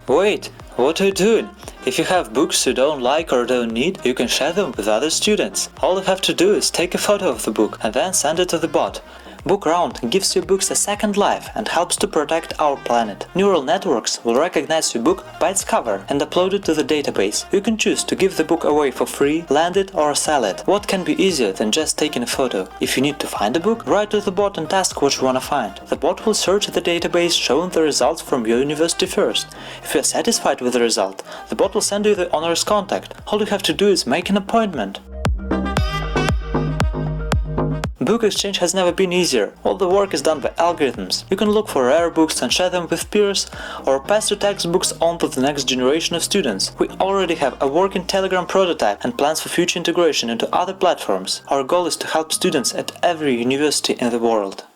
Wait, what are you doing? If you have books you don't like or don't need, you can share them with other students. All you have to do is take a photo of the book and then send it to the bot. BookRound gives your books a second life and helps to protect our planet. Neural networks will recognize your book by its cover and upload it to the database. You can choose to give the book away for free, lend it or sell it. What can be easier than just taking a photo? If you need to find a book, write to the bot and ask what you wanna find. The bot will search the database showing the results from your university first. If you are satisfied with the result, the bot will send you the owner's contact. All you have to do is make an appointment. Book exchange has never been easier. All the work is done by algorithms. You can look for rare books and share them with peers, or pass your textbooks on to the next generation of students. We already have a working Telegram prototype and plans for future integration into other platforms. Our goal is to help students at every university in the world.